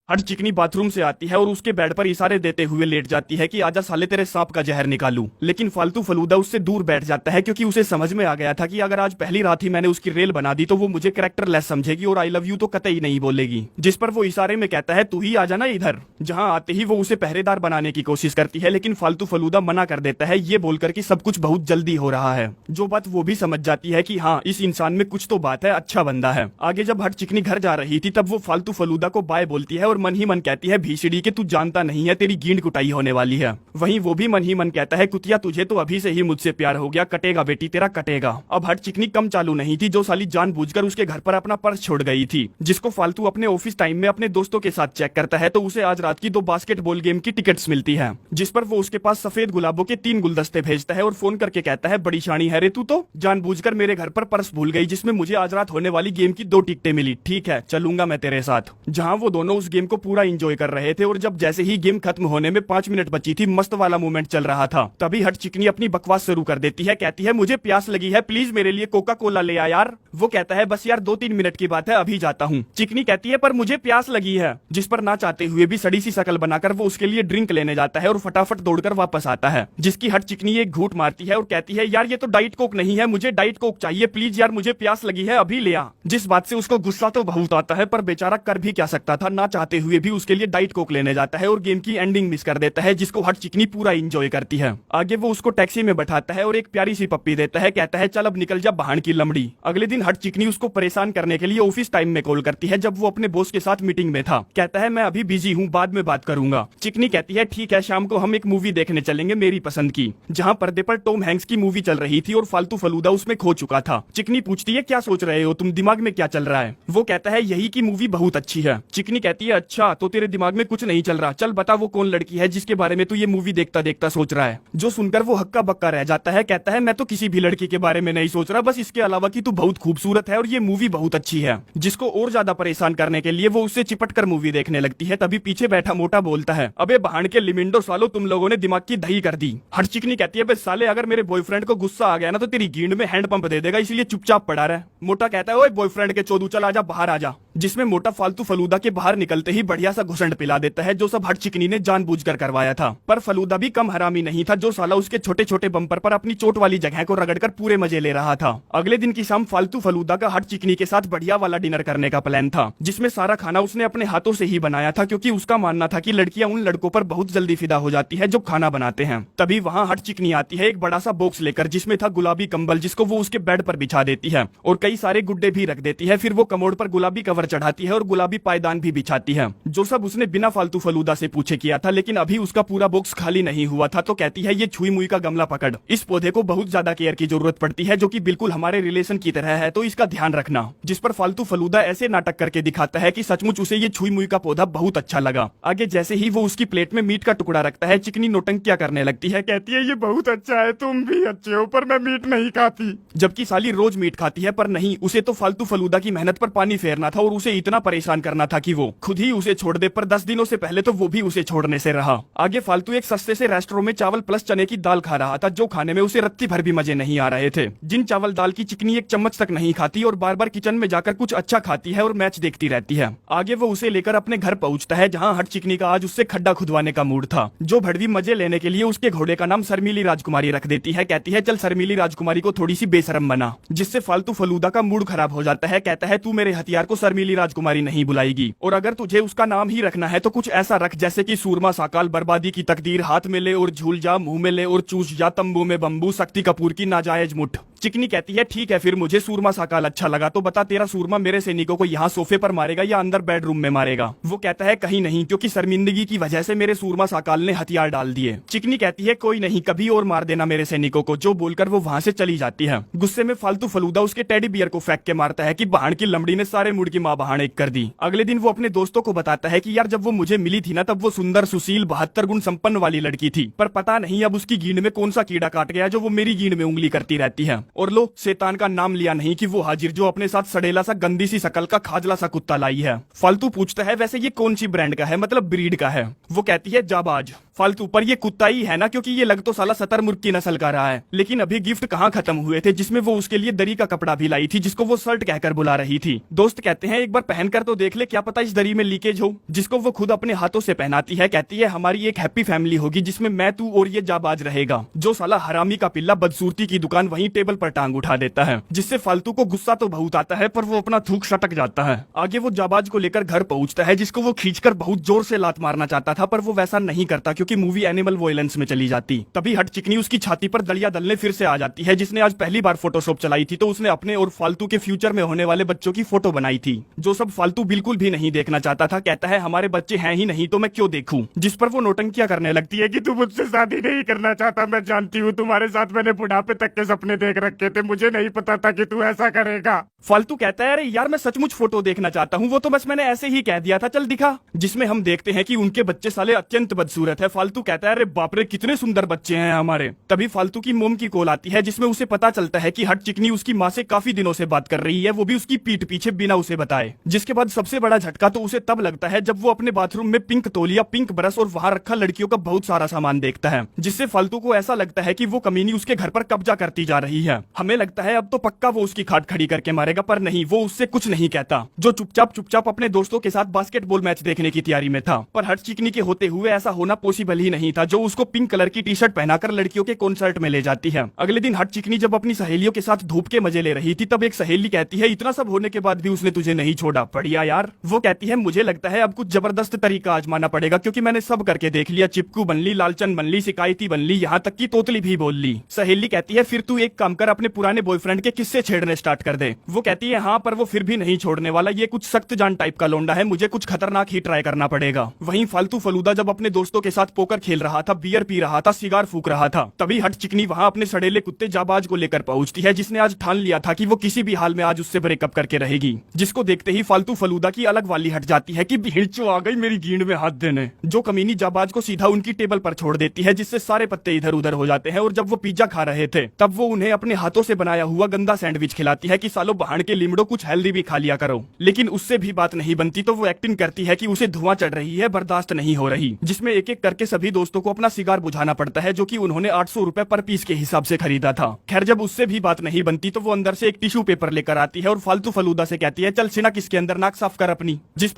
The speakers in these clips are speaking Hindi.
हट चिकनी बाथरूम से आती है और उसके बेड पर इशारे देते हुए लेट जाती है कि आजा साले तेरे सांप का जहर निकालूं। लेकिन फालतू फलूदा उससे दूर बैठ जाता है क्योंकि उसे समझ में आ गया था कि अगर आज पहली रात ही मैंने उसकी रेल बना दी तो वो मुझे कैरेक्टर लेस समझेगी और आई लव यू तो कतई नहीं बोलेगी। जिस पर वो इशारे में कहता है तू ही आ जाना इधर। जहाँ आते ही वो उसे पहरेदार बनाने की कोशिश करती है लेकिन फालतू फलूदा मना कर देता है ये बोलकर कि सब कुछ बहुत जल्दी हो रहा है। जो बात वो भी समझ जाती है कि हाँ इस इंसान में कुछ तो बात है, अच्छा बंदा है। आगे जब हट चिकनी घर जा रही थी तब वो फालतू फलूदा को बाय बोलती है और मन ही मन कहती है भीसड़ी के तू जानता नहीं है तेरी गींड कुटाई होने वाली है। वहीं वो भी मन ही मन कहता है कुतिया तुझे तो अभी से ही मुझसे प्यार हो गया, कटेगा बेटी तेरा कटेगा। अब हट चिकनी कम चालू नहीं थी जो साली जानबूझकर उसके घर पर अपना पर्स छोड़ गई थी, जिसको फालतू अपने ऑफिस टाइम में अपने दोस्तों के साथ चेक करता है तो उसे आज रात की 2 बास्केटबॉल गेम की टिकट्स मिलती है। जिस पर वो उसके पास सफेद गुलाबों के 3 गुलदस्ते भेजता है और फोन करके कहता है बड़ी शानी है रे तू तो जानबूझकर मेरे घर पर पर्स भूल गई जिसमें मुझे आज रात होने वाली गेम की 2 टिकटें मिली, ठीक है चलूंगा मैं तेरे साथ। जहाँ वो दोनों उस गेम को पूरा इंजॉय कर रहे थे और जब जैसे ही गेम खत्म होने में 5 मिनट बची थी, मस्त वाला मोमेंट चल रहा था, तभी हट चिकनी अपनी बकवास शुरू कर देती है। कहती है मुझे प्यास लगी है, प्लीज मेरे लिए कोका कोला ले आ यार। वो कहता है बस यार 2-3 मिनट की बात है अभी जाता हूँ। चिकनी कहती है पर मुझे प्यास लगी है, जिस पर ना चाहते हुए भी सड़ी सी शकल बनाकर वो उसके लिए ड्रिंक लेने जाता है और फटाफट दौड़कर वापस आता है, जिसकी हट चिकनी एक घूंट मारती है और कहती है यार ये तो डाइट कोक नहीं है, मुझे डाइट कोक चाहिए प्लीज यार, मुझे प्यास लगी है अभी ले आ। जिस बात से उसको गुस्सा तो बहुत आता है पर बेचारा कर भी क्या सकता था, ना चाहते हुए भी उसके लिए डाइट कोक लेने जाता है और गेम की एंडिंग मिस कर देता है, जिसको हट चिकनी पूरा एंजॉय करती है। आगे वो उसको टैक्सी में बैठाता है और एक प्यारी सी पप्पी देता है, कहता है चल अब निकल जा बहान की लमड़ी। अगले दिन हट चिकनी उसको परेशान करने के लिए ऑफिस टाइम में कॉल करती है जब वो अपने बॉस के साथ मीटिंग में था। कहता है मैं अभी बिजी हूँ बाद में बात करूंगा। चिकनी कहती है ठीक है शाम को हम एक मूवी देखने चलेंगे मेरी पसंद की, जहाँ पर्दे पर टॉम हैंक्स की मूवी चल रही थी और फालतू फलूदा उसमें खो चुका था। चिकनी पूछती है क्या सोच रहे हो तुम, दिमाग में क्या चल रहा है। वो कहता है यही की मूवी बहुत अच्छी है। चिकनी कहती है अच्छा तो तेरे दिमाग में कुछ नहीं चल रहा, चल बता वो कौन लड़की है जिसके बारे में तू ये मूवी देखता देखता सोच रहा है। जो सुनकर वो हक्का बक्का रह जाता है, कहता है मैं तो किसी भी लड़की के बारे में नहीं सोच रहा, बस इसके अलावा कि तू बहुत खूबसूरत है और ये मूवी बहुत अच्छी है। जिसको और ज्यादा परेशान करने के लिए वो उससे चिपट कर मूवी देखने लगती है। तभी पीछे बैठा मोटा बोलता है अबे बहान के लिमिंडो सालो तुम लोगों ने दिमाग की दही कर दी। हट चिकनी कहती है बे साले अगर मेरे बॉयफ्रेंड को गुस्सा आ गया ना तो तेरी गींड में हैंड पंप दे देगा, इसलिए चुपचाप पड़ा रहा। मोटा कहता है ओए बॉयफ्रेंड के चोदू चल आजा बाहर आजा। जिसमें मोटा फालतू फलूदा के बाहर निकलते ही बढ़िया सा घुसंड पिला देता है जो सब हट चिकनी ने जानबूझकर करवाया था। पर फलूदा भी कम हरामी नहीं था जो साला उसके छोटे छोटे बम्पर पर अपनी चोट वाली जगह को रगड़कर पूरे मजे ले रहा था। अगले दिन की शाम फालतू फलूदा का हट चिकनी के साथ बढ़िया वाला डिनर करने का प्लान था, जिसमें सारा खाना उसने अपने हाथों से ही बनाया था क्योंकि उसका मानना था कि लड़कियां उन लड़कों पर बहुत जल्दी फिदा हो जाती है जो खाना बनाते हैं। तभी वहाँ हट चिकनी आती है एक बड़ा सा बॉक्स लेकर जिसमें था गुलाबी कंबल, जिसको वो उसके बेड पर बिछा देती है और कई सारे गुड्डे भी रख देती है। फिर वो कमोड पर गुलाबी कवर चढ़ाती है और गुलाबी पायदान भी बिछाती है, जो सब उसने बिना फालतू फलूदा से पूछे किया था। लेकिन अभी उसका पूरा बॉक्स खाली नहीं हुआ था तो कहती है ये छुई मुई का गमला पकड़, इस पौधे को बहुत ज्यादा केयर की जरूरत पड़ती है जो कि बिल्कुल हमारे रिलेशन की तरह है तो इसका ध्यान रखना। जिस पर फालतू फलूदा ऐसे नाटक करके दिखाता है कि सचमुच उसे ये छुई मुई का पौधा बहुत अच्छा लगा। आगे जैसे ही वो उसकी प्लेट में मीट का टुकड़ा रखता है चिकनी नौटंकियां करने लगती है, कहती है ये बहुत अच्छा है तुम भी अच्छे हो पर मैं मीट नहीं खाती। जबकि साली रोज मीट खाती है पर नहीं, उसे तो फालतू फलूदा की मेहनत पर पानी फेरना था और उसे इतना परेशान करना था कि वो खुद ही उसे छोड़ दे। पर 10 दिनों से पहले तो वो भी उसे छोड़ने से रहा। आगे फालतू एक सस्ते से रेस्टोरेंट में चावल प्लस चने की दाल खा रहा था जो खाने में उसे रत्ती भर भी मजे नहीं आ रहे थे। जिन चावल दाल की चिकनी एक चम्मच तक नहीं खाती और बार बार किचन में जाकर कुछ अच्छा खाती है और मैच देखती रहती है। आगे वो उसे लेकर अपने घर पहुंचता है जहाँ हट चिकनी का आज उससे खड्डा खुदवाने का मूड था। जो भड़वी मजे लेने के लिए उसके घोड़े का नाम शर्मीली राजकुमारी रख देती है, कहती है चल शर्मीली राजकुमारी को थोड़ी सी बेशरम बना, जिससे फालतू फलूदा का मूड खराब हो जाता है। कहता है तू मेरे हथियार को शर्मीली राजकुमारी नहीं बुलाएगी और अगर तुझे उसका नाम ही रखना है तो कुछ ऐसा रख जैसे कि सूरमा साकाल, बर्बादी की तकदीर, हाथ में ले और झूल जा, मुंह में ले और चूस जा, तंबू में बम्बू, शक्ति कपूर की नाजायज मुठ। चिकनी कहती है ठीक है फिर मुझे सूरमा साकाल अच्छा लगा तो बता तेरा सूरमा मेरे सैनिकों को यहाँ सोफे पर मारेगा या अंदर बेडरूम में मारेगा। वो कहता है कहीं नहीं क्योंकि शर्मिंदगी की वजह से मेरे सूरमा साकाल ने हथियार डाल दिए। चिकनी कहती है कोई नहीं कभी और मार देना मेरे सैनिकों को, जो बोलकर वो वहाँ से चली जाती है। गुस्से में फालतू फलूदा उसके टेडी बियर को फेंक के मारता है कि बहान की लमड़ी ने सारे मूड की माँ बहान एक कर दी। अगले दिन वो अपने दोस्तों को बताता है कि यार जब वो मुझे मिली थी ना तब वो सुंदर सुशील 72 गुण संपन्न वाली लड़की थी, पर पता नहीं अब उसकी गींड में कौन सा कीड़ा काट गया जो वो मेरी गींड में उंगली करती रहती है। और लो शैतान का नाम लिया नहीं कि वो हाजिर जो अपने साथ सड़ेला सा गंदी सी शकल का खाजला सा कुत्ता लाई है। फालतू पूछता है वैसे ये कौन सी ब्रांड का है, मतलब ब्रीड का है। वो कहती है जाबाज। फालतू, पर ये कुत्ता ही है ना, क्योंकि ये लग तो साला शतरमुर्ग की नस्ल का रहा है। लेकिन अभी गिफ्ट कहाँ खत्म हुए थे जिसमें वो उसके लिए दरी का कपड़ा भी लाई थी, जिसको वो शर्ट कहकर बुला रही थी। दोस्त कहते हैं एक बार पहनकर तो देख ले, क्या पता इस दरी में लीकेज हो, जिसको वो खुद अपने हाथों से पहनाती है। कहती है हमारी एक हैप्पी फैमिली होगी जिसमें मैं, तू और ये जाबाज रहेगा। जो साला हरामी का पिल्ला बदसूरती की दुकान वहीं टेबल पर टांग उठा देता है, जिससे फालतू को गुस्सा तो बहुत आता है, पर वो अपना थूक सटक जाता है। आगे वो जाबाज को लेकर घर पहुंचता है, जिसको वो खींचकर बहुत जोर से लात मारना चाहता था, पर वो वैसा नहीं करता क्योंकि मूवी एनिमल वॉयलेंस में चली जाती। तभी हट चिकनी उसकी छाती पर दलिया दलने फिर से आ जाती है, जिसने आज पहली बार फोटोशॉप चलाई थी, तो उसने अपने और फालतू के फ्यूचर में होने वाले बच्चों की फोटो बनाई थी, जो सब फालतू बिल्कुल भी नहीं देखना चाहता था। कहता है हमारे बच्चे हैं ही नहीं तो मैं क्यों देखूं, जिस पर वो नौटंकियां करने लगती है कि तू मुझसे शादी नहीं करना चाहता, मैं जानती हूँ, तुम्हारे साथ मैंने बुढ़ापे तक के सपने देख रखे थे, मुझे नहीं पता था कि तू ऐसा करेगा। फालतू कहता है अरे यार मैं सचमुच फोटो देखना चाहता हूँ, वो तो बस मैंने ऐसे ही कह दिया था, चल दिखा। जिसमें हम देखते हैं कि उनके बच्चे साले अत्यंत बदसूरत है। फालतू कहता है अरे बाप रे कितने सुंदर बच्चे हैं हमारे। तभी फालतू की मोम की कॉल आती है, जिसमें उसे पता चलता है कि हट चिकनी उसकी माँ से काफी दिनों से बात कर रही है, वो भी उसकी पीठ पीछे बिना उसे बताए। जिसके बाद सबसे बड़ा झटका तो उसे तब लगता है जब वो अपने बाथरूम में पिंक तौलिया, पिंक ब्रश और वहाँ रखा लड़कियों का बहुत सारा सामान देखता है, जिससे फालतू को ऐसा लगता है कि वो कमीनी उसके घर पर कब्जा करती जा रही है। हमें लगता है अब तो पक्का वो उसकी खाट खड़ी करके मारेगा, पर नहीं, वो उससे कुछ नहीं कहता, जो चुपचाप अपने दोस्तों के साथ बास्केटबॉल मैच देखने की तैयारी में था। पर हट चिकनी के होते हुए ऐसा होना पॉसिबल ही नहीं था, जो उसको पिंक कलर की टी शर्ट पहनाकर लड़कियों के कॉन्सर्ट में ले जाती है। अगले दिन हट चिकनी जब अपनी सहेलियों के साथ धूप के मजे ले रही थी, तब एक सहेली कहती है इतना सब होने के बाद भी उसने तुझे नहीं छोड़ा, बढ़िया यार। वो कहती है मुझे लगता है अब कुछ जबरदस्त तरीका आजमाना पड़ेगा, क्योंकि मैंने सब करके देख लिया, चिपकू बन ली, लालचन बन ली, शिकायती बन ली, यहाँ तक की तोतली भी बोल ली। सहेली कहती है फिर तू एक काम कर, अपने पुराने बॉयफ्रेंड के किस्से छेड़ने स्टार्ट कर दे। वो कहती है हाँ, पर वो फिर भी नहीं छोड़ने वाला, ये कुछ सख्त जान टाइप का लोंडा है, मुझे कुछ खतरनाक ही ट्राई करना पड़ेगा। वहीं फालतू फलूदा जब अपने दोस्तों के साथ पोकर खेल रहा था, बियर पी रहा था, सिगार फूक रहा था, तभी हट चिकनी वहाँ अपने सड़ेले कुत्ते जाबाज को लेकर पहुंचती है, जिसने आज ठान लिया था कि वो किसी भी हाल में आज उससे ब्रेकअप करके रहेगी। जिसको देखते ही फालतू फलूदा की अलग वाली हट जाती है कि भीड़चो आ गई मेरी गींड में हाथ देने, जो कमीनी जाबाज को सीधा उनकी टेबल पर छोड़ देती है, जिससे सारे पत्ते इधर उधर हो जाते हैं। और जब वो पिज्जा खा रहे थे, तब वो उन्हें अपने हाथों से बनाया हुआ गंदा सैंडविच खिलाती है कि सालो बहान के लिमड़ो कुछ हेल्दी भी खा लिया करो। लेकिन उससे भी बात नहीं बनती, तो वो एक्टिंग करती है कि उसे धुआं चढ़ रही है, बर्दाश्त नहीं हो रही, जिसमें एक एक करके सभी दोस्तों को अपना सिगार बुझाना पड़ता है, जो कि उन्होंने 800 रुपए पर पीस के हिसाब से खरीदा था। खैर जब उससे भी बात नहीं बनती, तो वो अंदर से एक टिश्यू पेपर लेकर आती है और फालतू फलूदा से कहती है चल सिना किसके अंदर नाक साफ कर अपनी, जिस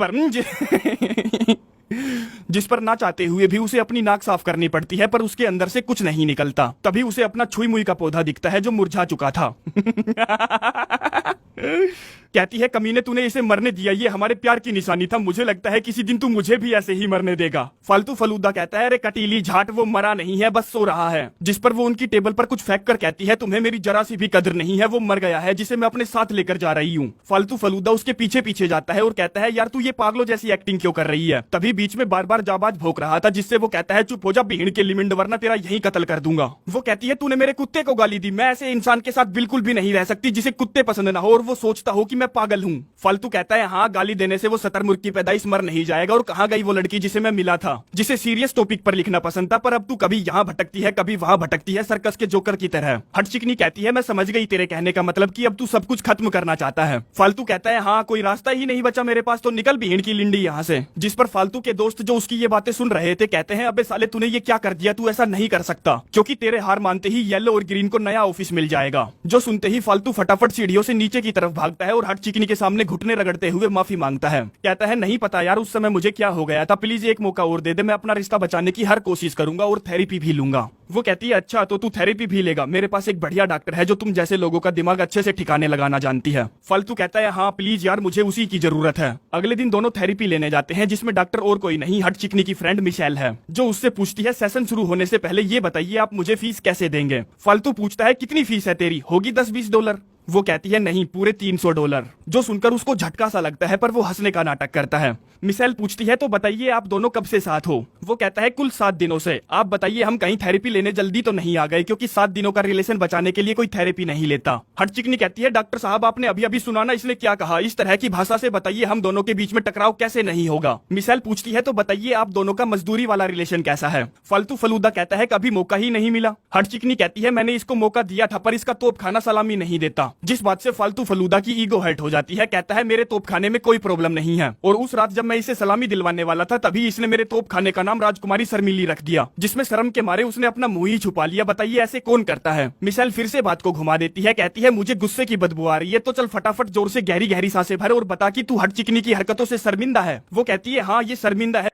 पर ना चाहते हुए भी उसे अपनी नाक साफ करनी पड़ती है, पर उसके अंदर से कुछ नहीं निकलता। तभी उसे अपना छुई मुई का पौधा दिखता है जो मुरझा चुका था। कहती है कमीने तूने इसे मरने दिया, ये हमारे प्यार की निशानी था, मुझे लगता है किसी दिन तू मुझे भी ऐसे ही मरने देगा। फालतू फलूदा कहता है अरे कटीली झाट, वो मरा नहीं है, बस सो रहा है। जिस पर वो उनकी टेबल पर कुछ फेंक कर कहती है तुम्हें मेरी जरा सी भी कदर नहीं है, वो मर गया है जिसे मैं अपने साथ लेकर जा रही हूँ। फालतू फलूदा उसके पीछे पीछे जाता है और कहता है यार तू ये पागलों जैसी एक्टिंग क्यों कर रही है। तभी बीच में बार बार जाबाज भौंक रहा था, जिससे वो कहता है चुप हो जा भीड़ के लिमिंड, वरना तेरा यही कत्ल कर दूंगा। वो कहती है तूने मेरे कुत्ते को गाली दी, मैं ऐसे इंसान के साथ बिल्कुल भी नहीं रह सकती जिसे कुत्ते पसंद ना हो और वो सोचता हो कि मैं पागल हूँ। फालतू कहता है हाँ, गाली देने से वो शतरमुर्ग की पैदाइश मर नहीं जाएगा, और कहाँ गई वो लड़की जिसे मैं मिला था, जिसे सीरियस टॉपिक पर लिखना पसंद था, पर अब तू कभी यहाँ भटकती है कभी वहाँ भटकती है, सर्कस के जोकर की तरह। हट चिकनी कहती है मैं समझ गई तेरे कहने का मतलब कि अब तू सब कुछ खत्म करना चाहता है। फालतू कहता है हाँ, कोई रास्ता ही नहीं बचा मेरे पास, तो निकल भीड़ की लिंडी यहाँ से। जिस पर फालतू के दोस्त जो उसकी ये बातें सुन रहे थे कहते हैं अबे साले तूने ये क्या कर दिया, तू ऐसा नहीं कर सकता, क्योंकि तेरे हार मानते ही येलो और ग्रीन को नया ऑफिस मिल जाएगा। जो सुनते ही फालतू फटाफट सीढ़ियों से नीचे की तरफ भागता है और हट चिकनी के सामने घुटने रगड़ते हुए माफी मांगता है। कहता है नहीं पता यार उस समय मुझे क्या हो गया था, प्लीज एक मौका और दे दे, मैं अपना रिश्ता बचाने की हर कोशिश करूंगा और थेरेपी भी लूंगा। वो कहती है अच्छा तो तू थेरेपी भी लेगा, मेरे पास एक बढ़िया डॉक्टर है जो तुम जैसे लोगों का दिमाग अच्छे से ठिकाने लगाना जानती है। फालतू कहता है हाँ प्लीज यार, मुझे उसी की जरूरत है। अगले दिन दोनों थेरेपी लेने जाते हैं, जिसमें डॉक्टर और कोई नहीं हट चिकनी की फ्रेंड मिशेल है, जो उससे पूछती है सेशन शुरू होने से पहले ये बताइए आप मुझे फीस कैसे देंगे। फालतू पूछता है कितनी फीस है तेरी, होगी 10-20 डॉलर। वो कहती है नहीं, पूरे 300 डॉलर। जो सुनकर उसको झटका सा लगता है, पर वो हंसने का नाटक करता है। मिशेल पूछती है तो बताइए आप दोनों कब से साथ हो। वो कहता है कुल 7 दिनों से। आप बताइए हम कहीं थेरेपी लेने जल्दी तो नहीं आ गए, क्योंकि 7 दिनों का रिलेशन बचाने के लिए कोई थेरेपी नहीं लेता। हट चिकनी कहती है डॉक्टर साहब आपने अभी अभी सुना ना इसने क्या कहा, इस तरह की भाषा से बताइए हम दोनों के बीच में टकराव कैसे नहीं होगा। मिशेल पूछती है तो बताइए आप दोनों का मजदूरी वाला रिलेशन कैसा है। फालतू फलूदा कहता है कभी मौका ही नहीं मिला। हट चिकनी कहती है मैंने इसको मौका दिया था, पर इसका तोप खाना सलामी नहीं देता। जिस बात से फालतू फलूदा की ईगो हर्ट हो जाती है। कहता है मेरे तोप खाने में कोई प्रॉब्लम नहीं है, और उस रात जब मैं इसे सलामी दिलवाने वाला था तभी इसने मेरे तोप खाने का नाम नाम राजकुमारी शर्मिली रख दिया, जिसमें शर्म के मारे उसने अपना मुंह ही छुपा लिया। बताइए ऐसे कौन करता है। मिशेल फिर से बात को घुमा देती है, कहती है मुझे गुस्से की बदबू आ रही है, तो चल फटाफट जोर से गहरी गहरी सांसें भर और बता कि तू हट चिकनी की हरकतों से शर्मिंदा है। वो कहती है हाँ ये शर्मिंदा है,